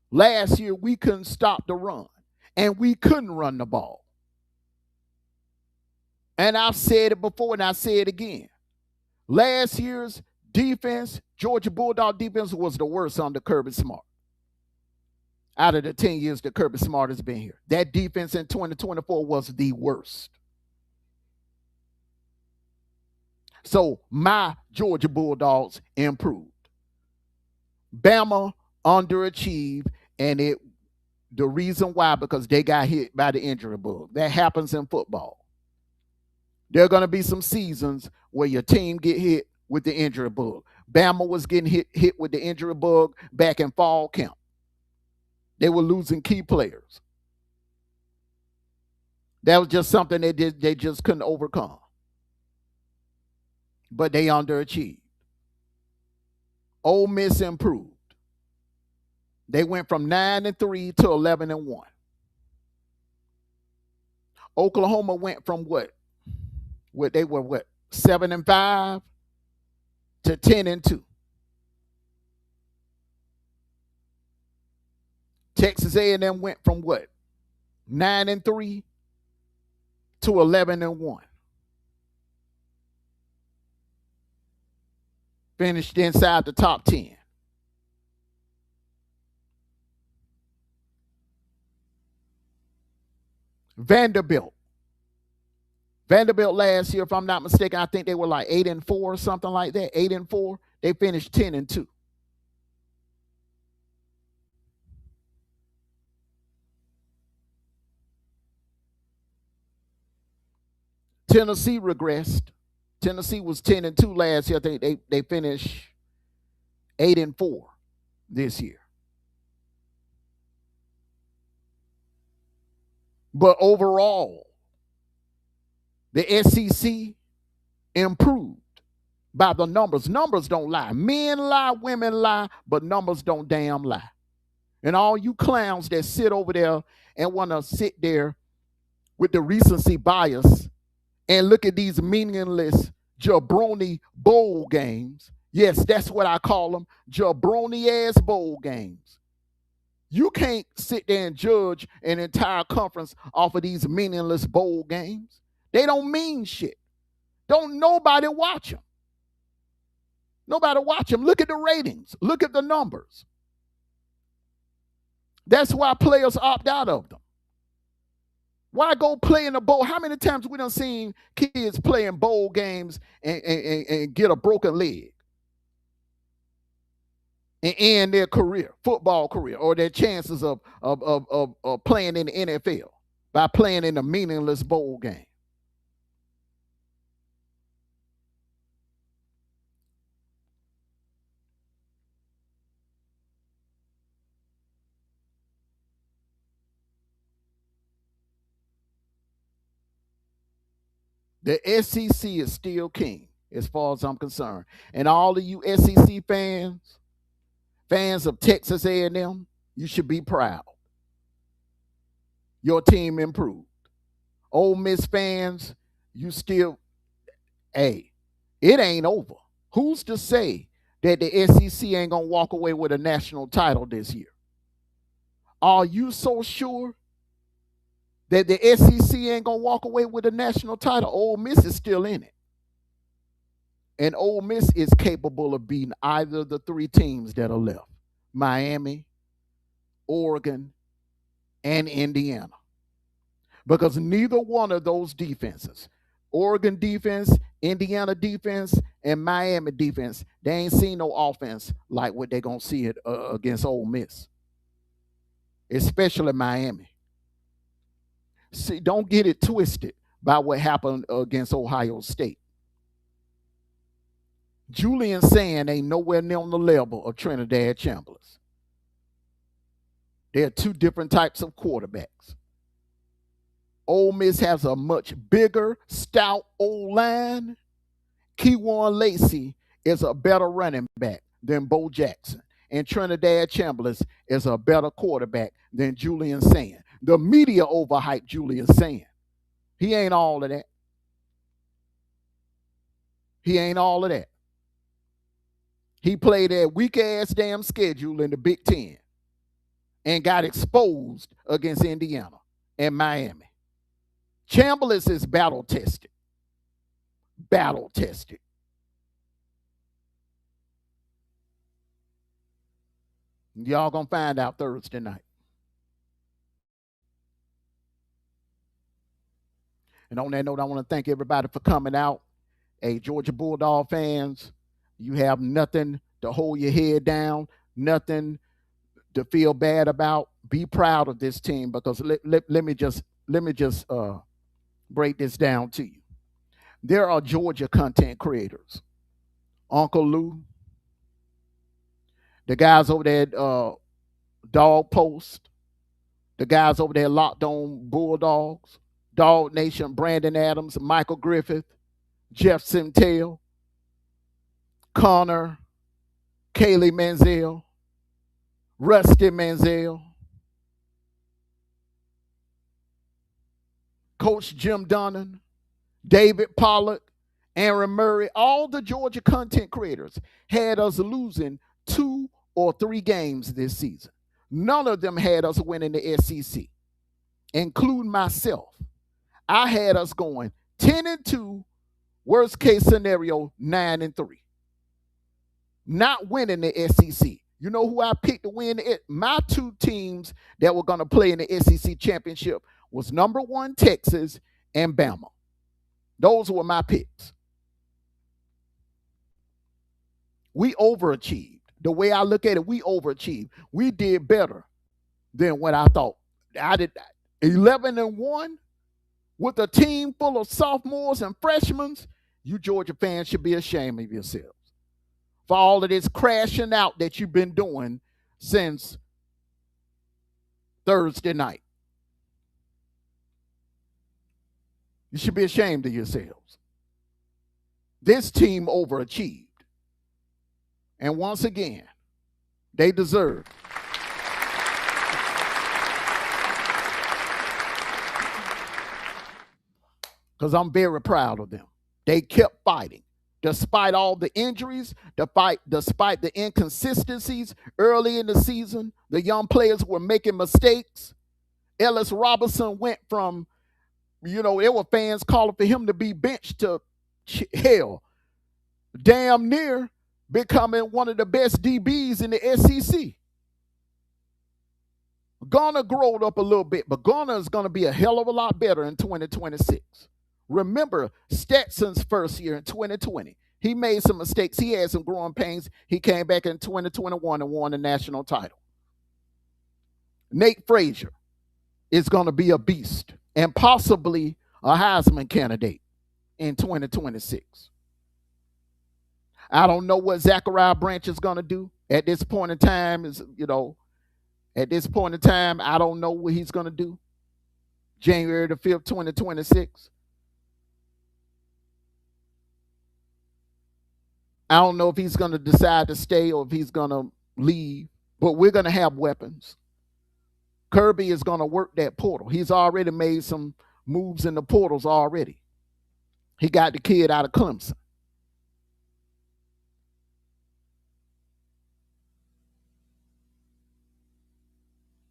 Last year, we couldn't stop the run, and we couldn't run the ball. And I've said it before, and I say it again. Last year's defense, Georgia Bulldog defense, was the worst under Kirby Smart. Out of the 10 years that Kirby Smart has been here, that defense in 2024 was the worst. So my Georgia Bulldogs improved. Bama underachieved, and the reason why, because they got hit by the injury bug. That happens in football. There are going to be some seasons where your team get hit with the injury bug. Bama was getting hit with the injury bug back in fall camp. They were losing key players. That was just something they just couldn't overcome. But they underachieved. Ole Miss improved. They went from 9-3 to 11-1. Oklahoma went from what? They were what? 7-5 to 10-2. Texas A&M went from what? 9-3 to 11-1. Finished inside the top 10. Vanderbilt last year, if I'm not mistaken, I think they were like 8-4 or something like that. 8-4. They finished 10-2. Tennessee regressed. Tennessee was 10-2 last year. I think they finished 8-4 this year. But overall, the SEC improved by the numbers. Numbers don't lie. Men lie, women lie, but numbers don't damn lie. And all you clowns that sit over there and want to sit there with the recency bias and look at these meaningless jabroni bowl games. Yes, that's what I call them, jabroni-ass bowl games. You can't sit there and judge an entire conference off of these meaningless bowl games. They don't mean shit. Don't nobody watch them. Nobody watch them. Look at the ratings. Look at the numbers. That's why players opt out of them. Why go play in a bowl? How many times we done seen kids playing bowl games and get a broken leg and end their career, football career, or their chances of playing in the NFL by playing in a meaningless bowl game? The SEC is still king as far as I'm concerned. And all of you SEC fans of Texas A&M, you should be proud. Your team improved. Ole Miss fans, you still, hey, it ain't over. Who's to say that the SEC ain't going to walk away with a national title this year? Are you so sure that the SEC ain't going to walk away with a national title? Ole Miss is still in it. And Ole Miss is capable of beating either of the three teams that are left: Miami, Oregon, and Indiana. Because neither one of those defenses, Oregon defense, Indiana defense, and Miami defense, they ain't seen no offense like what they're going to see it against Ole Miss, especially Miami. See, don't get it twisted by what happened against Ohio State. Julian Sand ain't nowhere near on the level of Trinidad Chambers. There are two different types of quarterbacks. Ole Miss has a much bigger, stout O-line. Keywan Lacey is a better running back than Bo Jackson. And Trinidad Chambers is a better quarterback than Julian Sand. The media overhyped Julian Sand. He ain't all of that. He ain't all of that. He played that weak-ass damn schedule in the Big Ten and got exposed against Indiana and Miami. Chambers is battle-tested. Battle-tested. Y'all gonna find out Thursday night. And on that note, I want to thank everybody for coming out. Hey, Georgia Bulldog fans, you have nothing to hold your head down, nothing to feel bad about. Be proud of this team, because let me just break this down to you. There are Georgia content creators. Uncle Lou, the guys over there at Dog Post, the guys over there Locked On Bulldogs, Dog Nation, Brandon Adams, Michael Griffith, Jeff Simtel, Connor, Kaylee Manziel, Rusty Manziel, Coach Jim Dunnan, David Pollock, Aaron Murray, all the Georgia content creators had us losing 2 or 3 games this season. None of them had us winning the SEC, including myself. I had us going 10-2, worst case scenario, 9-3. Not winning the SEC. You know who I picked to win it? My 2 teams that were going to play in the SEC championship was number 1 Texas and Bama. Those were my picks. We overachieved. The way I look at it, we overachieved. We did better than what I thought. I did 11-1 with a team full of sophomores and freshmen. You Georgia fans should be ashamed of yourselves for all of this crashing out that you've been doing since Thursday night. You should be ashamed of yourselves. This team overachieved. And once again, they deserve. Because I'm very proud of them. They kept fighting. Despite all the injuries, despite the inconsistencies early in the season, the young players were making mistakes. Ellis Robinson went from, there were fans calling for him to be benched to hell, damn near becoming one of the best DBs in the SEC. Garner growed up a little bit, but Garner is going to be a hell of a lot better in 2026. Remember Stetson's first year in 2020. He made some mistakes. He had some growing pains. He came back in 2021 and won the national title. Nate Frazier is going to be a beast and possibly a Heisman candidate in 2026. I don't know what Zachariah Branch is going to do at this point in time. At this point in time, I don't know what he's going to do. January the 5th, 2026. I don't know if he's going to decide to stay or if he's going to leave, but we're going to have weapons. Kirby is going to work that portal. He's already made some moves in the portals already. He got the kid out of Clemson.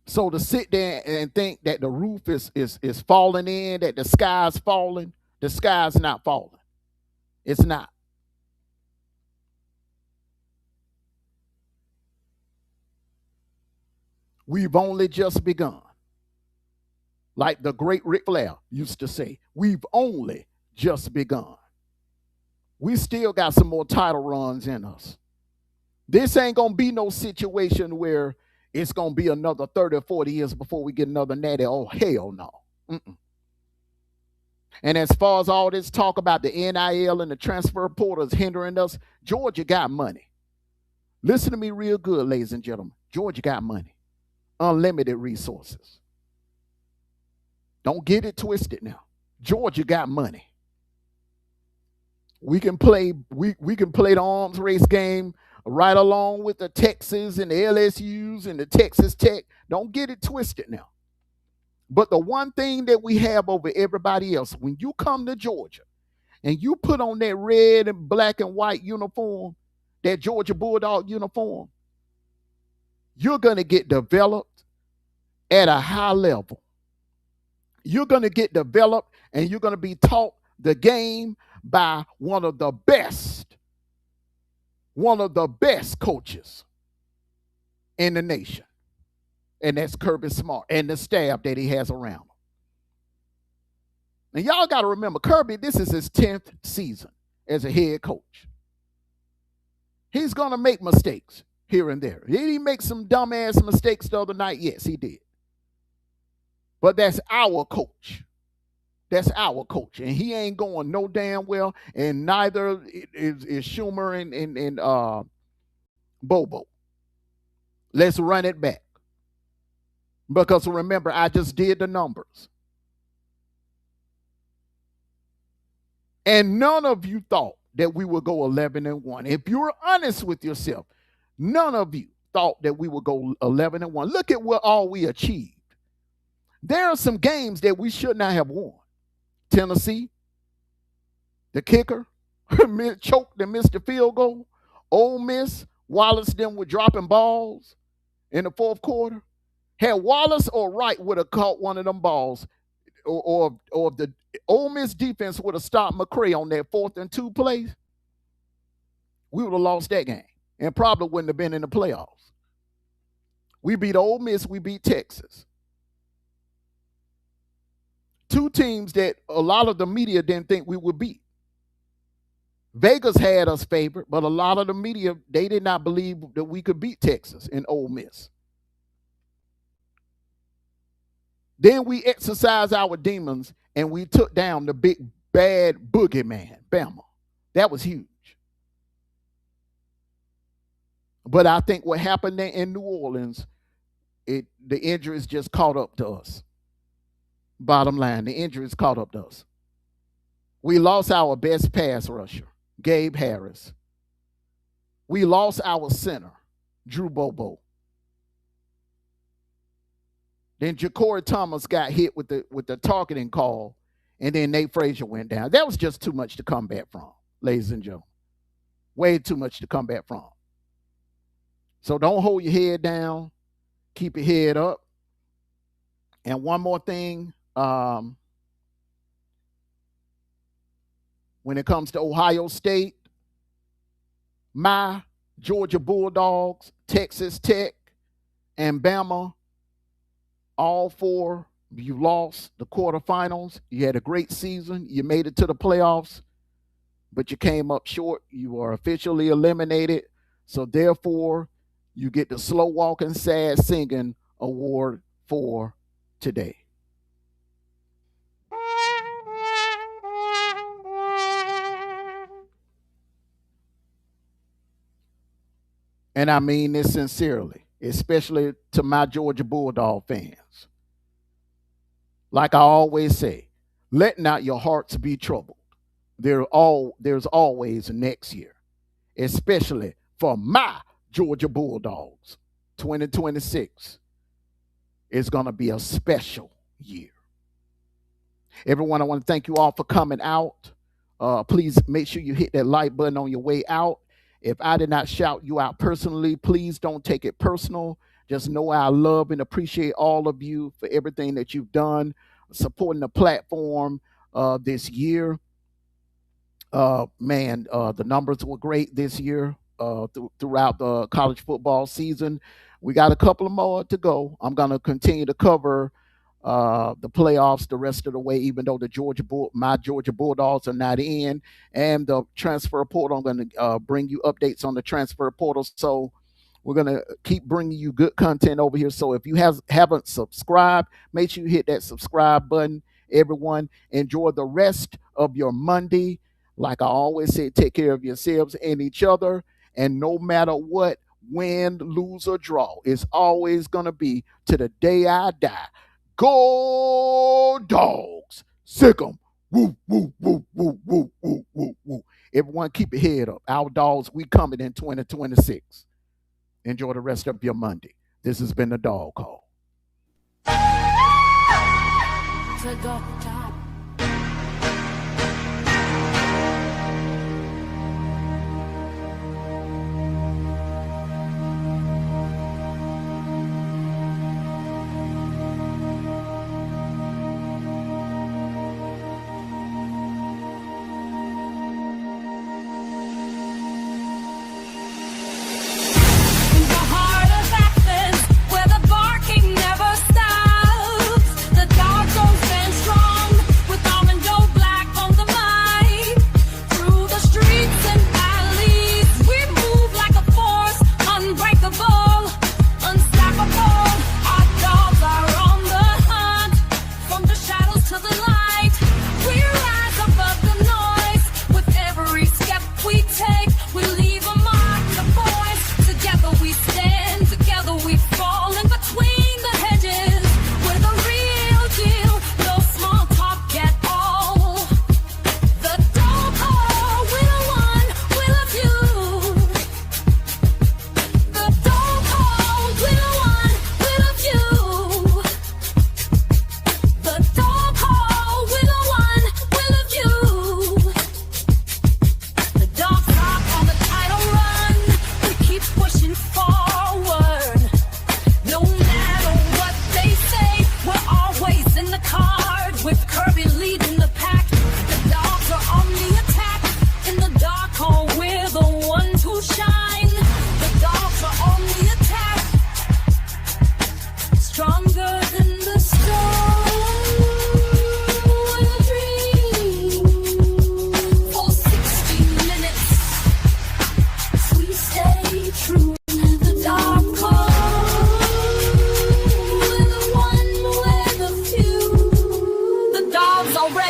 So to sit there and think that the roof is falling in, that the sky's falling, the sky's not falling. It's not. We've only just begun. Like the great Ric Flair used to say, we've only just begun. We still got some more title runs in us. This ain't going to be no situation where it's going to be another 30 or 40 years before we get another natty. Oh, hell no. Mm-mm. And as far as all this talk about the NIL and the transfer portal is hindering us, Georgia got money. Listen to me real good, ladies and gentlemen. Georgia got money. Unlimited resources. Don't get it twisted now. Georgia got money. We can play the arms race game right along with the Texas and the LSUs and the Texas Tech. Don't get it twisted now. But the one thing that we have over everybody else, when you come to Georgia and you put on that red and black and white uniform, that Georgia Bulldog uniform, you're going to get developed at a high level. You're going to get developed and you're going to be taught the game by one of the best coaches in the nation. And that's Kirby Smart and the staff that he has around him. And y'all got to remember, Kirby, this is his 10th season as a head coach. He's going to make mistakes here and there. Did he make some dumbass mistakes the other night? Yes, he did. But that's our coach. That's our coach, and he ain't going no damn well, and neither is Schumer and Bobo. Let's run it back. Because remember, I just did the numbers. And none of you thought that we would go 11-1. If you're honest with yourself, none of you thought that we would go 11-1. Look at what all we achieved. There are some games that we should not have won. Tennessee, the kicker, choked and missed the field goal. Ole Miss, Wallace them were dropping balls in the fourth quarter. Had Wallace or Wright would have caught one of them balls, or the Ole Miss defense would have stopped McCray on that 4th and 2 plays, we would have lost that game and probably wouldn't have been in the playoffs. We beat Ole Miss, we beat Texas. Two teams that a lot of the media didn't think we would beat. Vegas had us favored, but a lot of the media, they did not believe that we could beat Texas and Ole Miss. Then we exercised our demons and we took down the big bad boogeyman, Bama. That was huge. But I think what happened there in New Orleans, the injuries just caught up to us. Bottom line, the injuries caught up to us. We lost our best pass rusher, Gabe Harris. We lost our center, Drew Bobo. Then Ja'Cory Thomas got hit with the targeting call, and then Nate Frazier went down. That was just too much to come back from, ladies and gentlemen. Way too much to come back from. So don't hold your head down. Keep your head up. And one more thing, when it comes to Ohio State, my Georgia Bulldogs, Texas Tech, and Bama, all four, you lost the quarterfinals. You had a great season. You made it to the playoffs, but you came up short. You are officially eliminated. So therefore, you get the Slow Walking, Sad Singing award for today. And I mean this sincerely, especially to my Georgia Bulldog fans. Like I always say, let not your hearts be troubled. There's always next year, especially for my Georgia Bulldogs. 2026 is going to be a special year. Everyone, I want to thank you all for coming out. Please make sure you hit that like button on your way out. If I did not shout you out personally, please don't take it personal. Just know I love and appreciate all of you for everything that you've done, supporting the platform this year. The numbers were great this year throughout the college football season. We got a couple of more to go. I'm going to continue to cover the playoffs the rest of the way, even though my Georgia Bulldogs are not in, and the transfer portal. I'm going to bring you updates on the transfer portal. So we're going to keep bringing you good content over here. So if you haven't subscribed, make sure you hit that subscribe button. Everyone, enjoy the rest of your Monday. Like I always say, take care of yourselves and each other. And no matter what, win, lose, or draw, it's always going to be to the day I die. Go Dogs! Sick 'em! Woo, woo, woo, woo, woo, woo, woo, woo. Everyone keep your head up. Our dogs, we coming in 2026. Enjoy the rest of your Monday. This has been the Dog Call. Where the barking never stops, the dogs don't stand strong.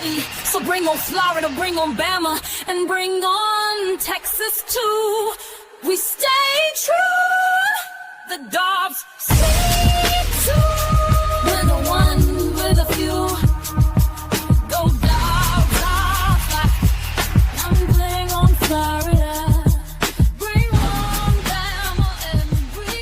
ready. So bring on Florida, bring on Bama, and bring on Texas too. We stay true. The Dogs.